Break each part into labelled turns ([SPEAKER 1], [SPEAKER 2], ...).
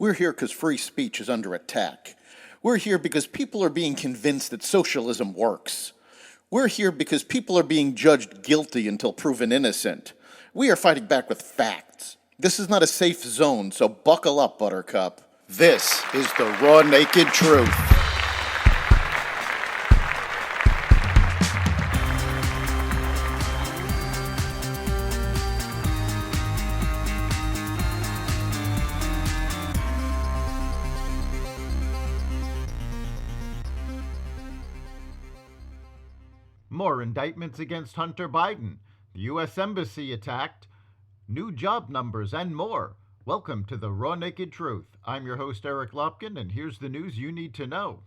[SPEAKER 1] We're here because free speech is under attack. We're here because people are being convinced that socialism works. We're here because people are being judged guilty until proven innocent. We are fighting back with facts. This is not a safe zone, so buckle up, Buttercup. This is the raw, naked truth.
[SPEAKER 2] More indictments against Hunter Biden, the U.S. Embassy attacked, new job numbers, and more. Welcome to the Raw Naked Truth. I'm your host, Eric Lopkin, and here's the news you need to know.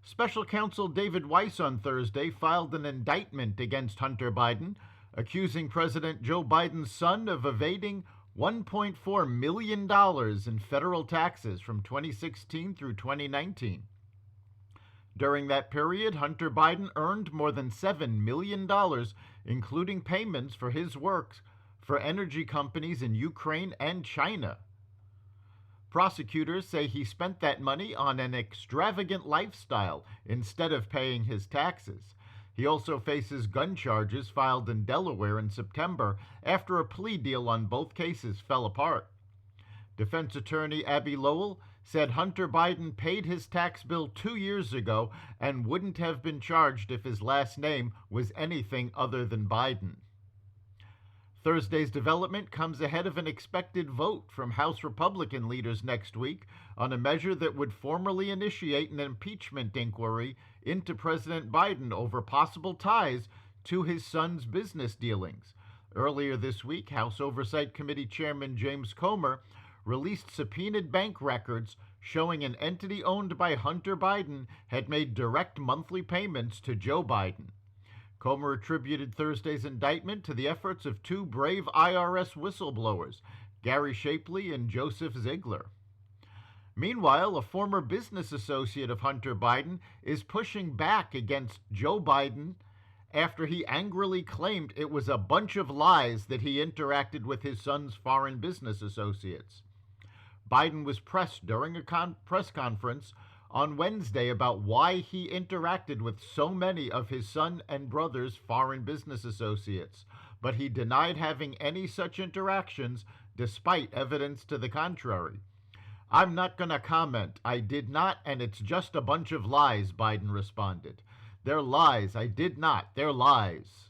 [SPEAKER 2] Special Counsel David Weiss on Thursday filed an indictment against Hunter Biden, accusing President Joe Biden's son of evading $1.4 million in federal taxes from 2016 through 2019. During that period, Hunter Biden earned more than $7 million, including payments for his work for energy companies in Ukraine and China. Prosecutors say he spent that money on an extravagant lifestyle instead of paying his taxes. He also faces gun charges filed in Delaware in September after a plea deal on both cases fell apart. Defense attorney Abby Lowell said Hunter Biden paid his tax bill 2 years ago and wouldn't have been charged if his last name was anything other than Biden. Thursday's development comes ahead of an expected vote from House Republican leaders next week on a measure that would formally initiate an impeachment inquiry into President Biden over possible ties to his son's business dealings. Earlier this week, House Oversight Committee Chairman James Comer released subpoenaed bank records showing an entity owned by Hunter Biden had made direct monthly payments to Joe Biden. Comer attributed Thursday's indictment to the efforts of two brave IRS whistleblowers, Gary Shapley and Joseph Ziegler. Meanwhile, a former business associate of Hunter Biden is pushing back against Joe Biden after he angrily claimed it was a bunch of lies that he interacted with his son's foreign business associates. Biden was pressed during a press conference on Wednesday about why he interacted with so many of his son and brother's foreign business associates, but he denied having any such interactions despite evidence to the contrary. "I'm not going to comment. I did not, and it's just a bunch of lies," Biden responded. "They're lies. I did not. They're lies."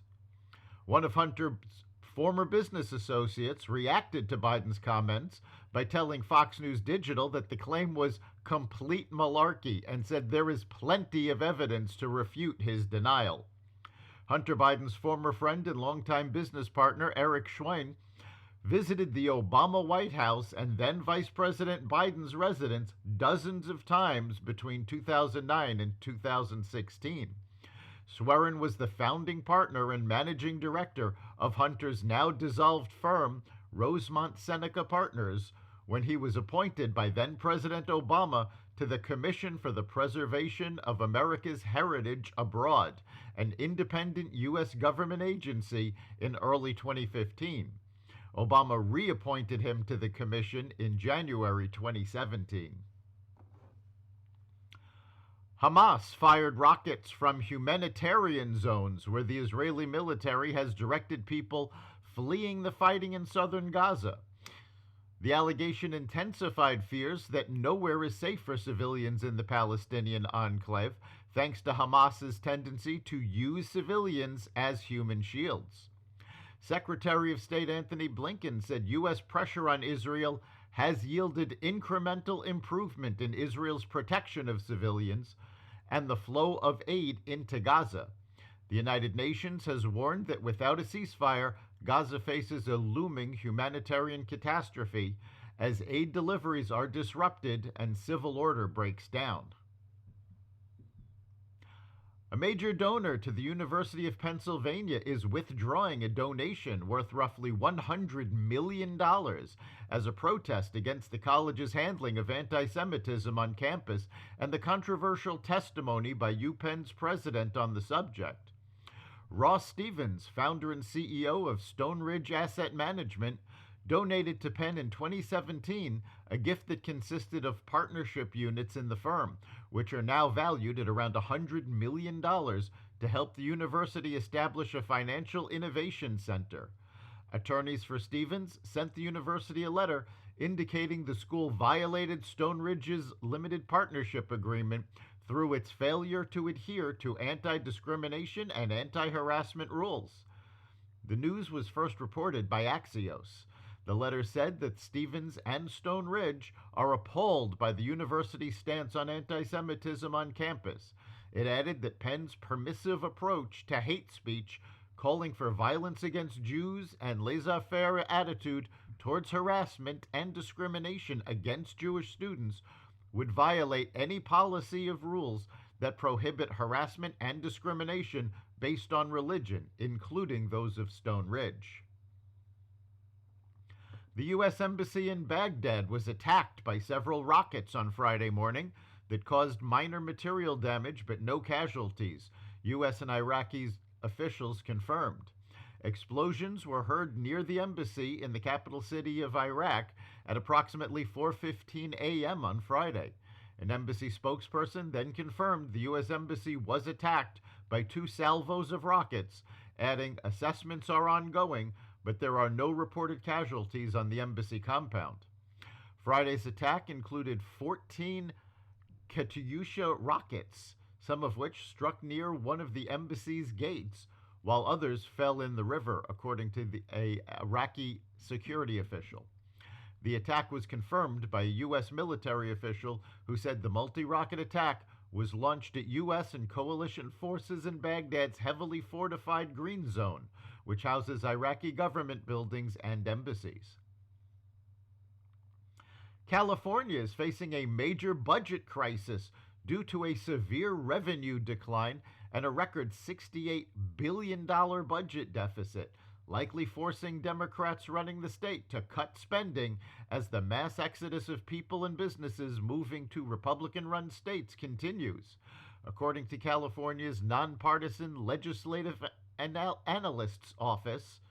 [SPEAKER 2] One of Hunter's former business associates reacted to Biden's comments by telling Fox News Digital that the claim was complete malarkey and said there is plenty of evidence to refute his denial. Hunter Biden's former friend and longtime business partner, Eric Schwein, visited the Obama White House and then Vice President Biden's residence dozens of times between 2009 and 2016. Schwerin was the founding partner and managing director of Hunter's now dissolved firm, Rosemont Seneca Partners, when he was appointed by then-President Obama to the Commission for the Preservation of America's Heritage Abroad, an independent U.S. government agency, in early 2015. Obama reappointed him to the commission in January 2017. Hamas fired rockets from humanitarian zones where the Israeli military has directed people fleeing the fighting in southern Gaza. The allegation intensified fears that nowhere is safe for civilians in the Palestinian enclave, thanks to Hamas's tendency to use civilians as human shields. Secretary of State Anthony Blinken said U.S. pressure on Israel has yielded incremental improvement in Israel's protection of civilians and the flow of aid into Gaza. The United Nations has warned that without a ceasefire, Gaza faces a looming humanitarian catastrophe as aid deliveries are disrupted and civil order breaks down. A major donor to the University of Pennsylvania is withdrawing a donation worth roughly $100 million as a protest against the college's handling of anti-Semitism on campus and the controversial testimony by UPenn's president on the subject. Ross Stevens, founder and CEO of Stone Ridge Asset Management, donated to Penn in 2017 a gift that consisted of partnership units in the firm, which are now valued at around $100 million to help the university establish a financial innovation center. Attorneys for Stevens sent the university a letter indicating the school violated Stone Ridge's limited partnership agreement through its failure to adhere to anti-discrimination and anti-harassment rules. The news was first reported by Axios. The letter said that Stevens and Stone Ridge are appalled by the university's stance on anti-Semitism on campus. It added that Penn's permissive approach to hate speech, calling for violence against Jews and laissez-faire attitude towards harassment and discrimination against Jewish students, would violate any policy of rules that prohibit harassment and discrimination based on religion, including those of Stone Ridge. The U.S. Embassy in Baghdad was attacked by several rockets on Friday morning that caused minor material damage but no casualties, U.S. and Iraqi officials confirmed. Explosions were heard near the embassy in the capital city of Iraq at approximately 4:15 a.m. on Friday. An embassy spokesperson then confirmed the U.S. Embassy was attacked by 2 salvos of rockets, adding, "Assessments are ongoing, but there are no reported casualties on the embassy compound." Friday's attack included 14 Katyusha rockets, some of which struck near one of the embassy's gates, while others fell in the river, according to an Iraqi security official. The attack was confirmed by a U.S. military official who said the multi-rocket attack was launched at U.S. and coalition forces in Baghdad's heavily fortified Green Zone, which houses Iraqi government buildings and embassies. California is facing a major budget crisis due to a severe revenue decline and a record $68 billion budget deficit, likely forcing Democrats running the state to cut spending as the mass exodus of people and businesses moving to Republican-run states continues. According to California's nonpartisan Legislative Analyst's Office,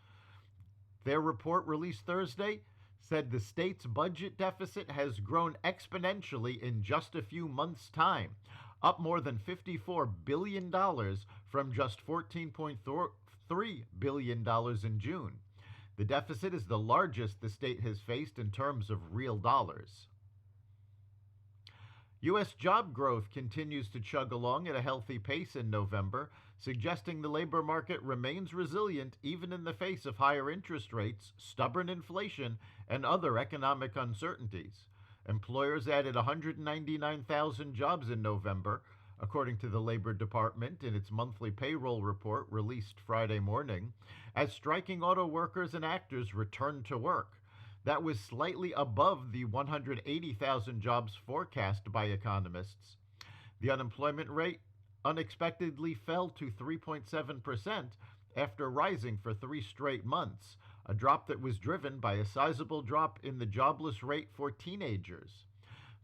[SPEAKER 2] their report released Thursday said the state's budget deficit has grown exponentially in just a few months' time, up more than $54 billion from just $14.3 billion in June. The deficit is the largest the state has faced in terms of real dollars. U.S. job growth continues to chug along at a healthy pace in November, suggesting the labor market remains resilient even in the face of higher interest rates, stubborn inflation, and other economic uncertainties. Employers added 199,000 jobs in November, according to the Labor Department in its monthly payroll report released Friday morning, as striking auto workers and actors returned to work. That was slightly above the 180,000 jobs forecast by economists. The unemployment rate unexpectedly fell to 3.7% after rising for 3 straight months, a drop that was driven by a sizable drop in the jobless rate for teenagers.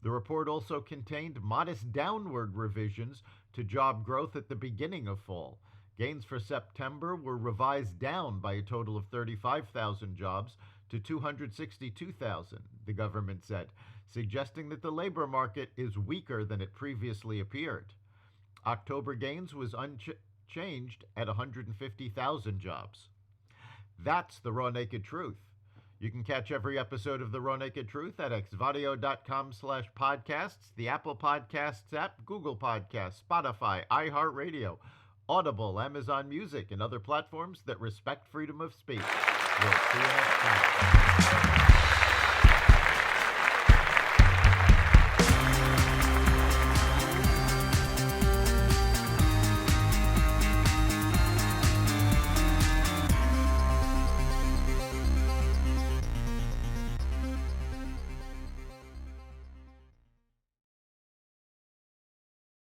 [SPEAKER 2] The report also contained modest downward revisions to job growth at the beginning of fall. Gains for September were revised down by a total of 35,000 jobs to 262,000, the government said, suggesting that the labor market is weaker than it previously appeared. October gains was unchanged at 150,000 jobs. That's the Raw Naked Truth. You can catch every episode of The Raw Naked Truth at xvadio.com/podcasts, the Apple Podcasts app, Google Podcasts, Spotify, iHeartRadio, Audible, Amazon Music, and other platforms that respect freedom of speech. We'll see you next time.